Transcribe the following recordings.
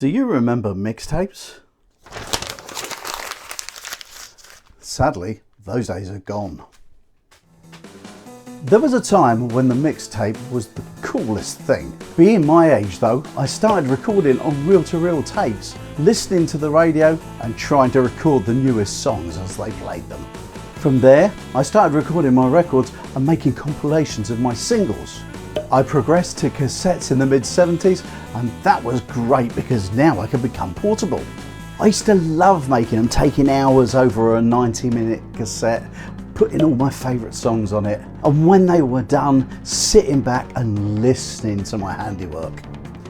Do you remember mixtapes? Sadly, those days are gone. There was a time when the mixtape was the coolest thing. Being my age though, I started recording on reel-to-reel tapes, listening to the radio and trying to record the newest songs as they played them. From there, I started recording my records and making compilations of my singles. I progressed to cassettes in the mid-70s, and that was great because now I could become portable. I used to love making them, taking hours over a 90-minute cassette, putting all my favourite songs on it, and when they were done, sitting back and listening to my handiwork.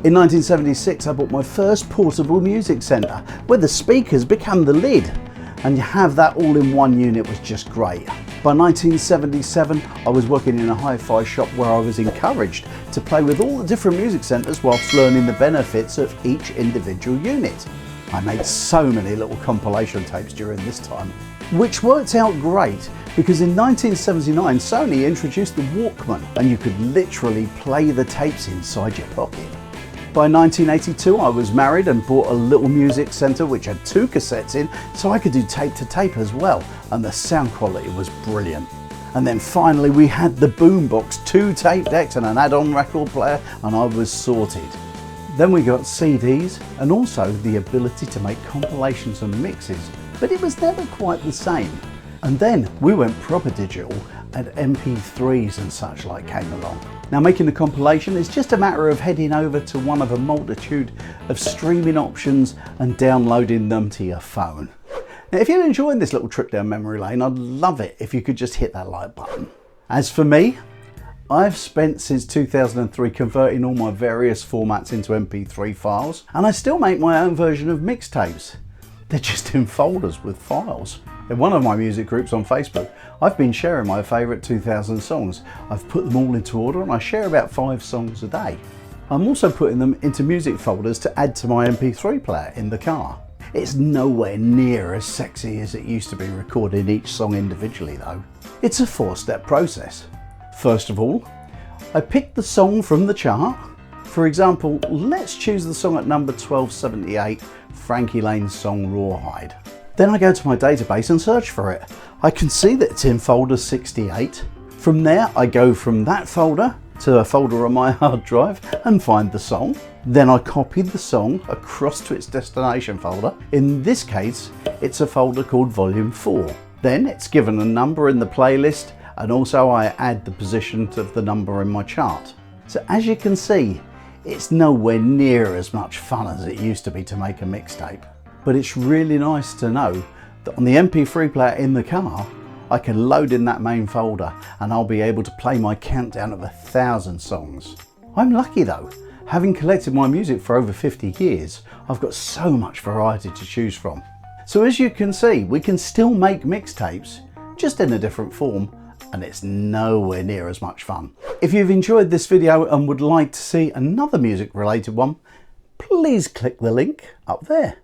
In 1976, I bought my first portable music centre, where the speakers became the lid, and you have that all in one unit was just great. By 1977, I was working in a hi-fi shop where I was encouraged to play with all the different music centres whilst learning the benefits of each individual unit. I made so many little compilation tapes during this time, which worked out great because in 1979 Sony introduced the Walkman and you could literally play the tapes inside your pocket. By 1982 I was married and bought a little music centre which had 2 cassettes in, so I could do tape to tape as well, and the sound quality was brilliant. And then finally we had the boombox, 2 tape decks and an add-on record player, and I was sorted. Then we got CDs and also the ability to make compilations and mixes, but it was never quite the same. And then we went proper digital and MP3s and such like came along. Now making the compilation is just a matter of heading over to one of a multitude of streaming options and downloading them to your phone. Now if you're enjoying this little trip down memory lane, I'd love it if you could just hit that like button. As for me, I've spent since 2003 converting all my various formats into MP3 files, and I still make my own version of mixtapes. They're just in folders with files. In one of my music groups on Facebook, I've been sharing my favourite 2000 songs. I've put them all into order and I share about 5 songs a day. I'm also putting them into music folders to add to my MP3 player in the car. It's nowhere near as sexy as it used to be recording each song individually though. It's a 4-step process. First of all, I pick the song from the chart. For example, let's choose the song at number 1278, Frankie Lane's song Rawhide. Then I go to my database and search for it. I can see that it's in folder 68. From there, I go from that folder to a folder on my hard drive and find the song. Then I copy the song across to its destination folder. In this case, it's a folder called Volume 4. Then it's given a number in the playlist, and also I add the position of the number in my chart. So as you can see, it's nowhere near as much fun as it used to be to make a mixtape. But it's really nice to know that on the MP3 player in the car, I can load in that main folder and I'll be able to play my countdown of 1,000 songs. I'm lucky though, having collected my music for over 50 years, I've got so much variety to choose from. So as you can see, we can still make mixtapes, just in a different form, and it's nowhere near as much fun. If you've enjoyed this video and would like to see another music related one, please click the link up there.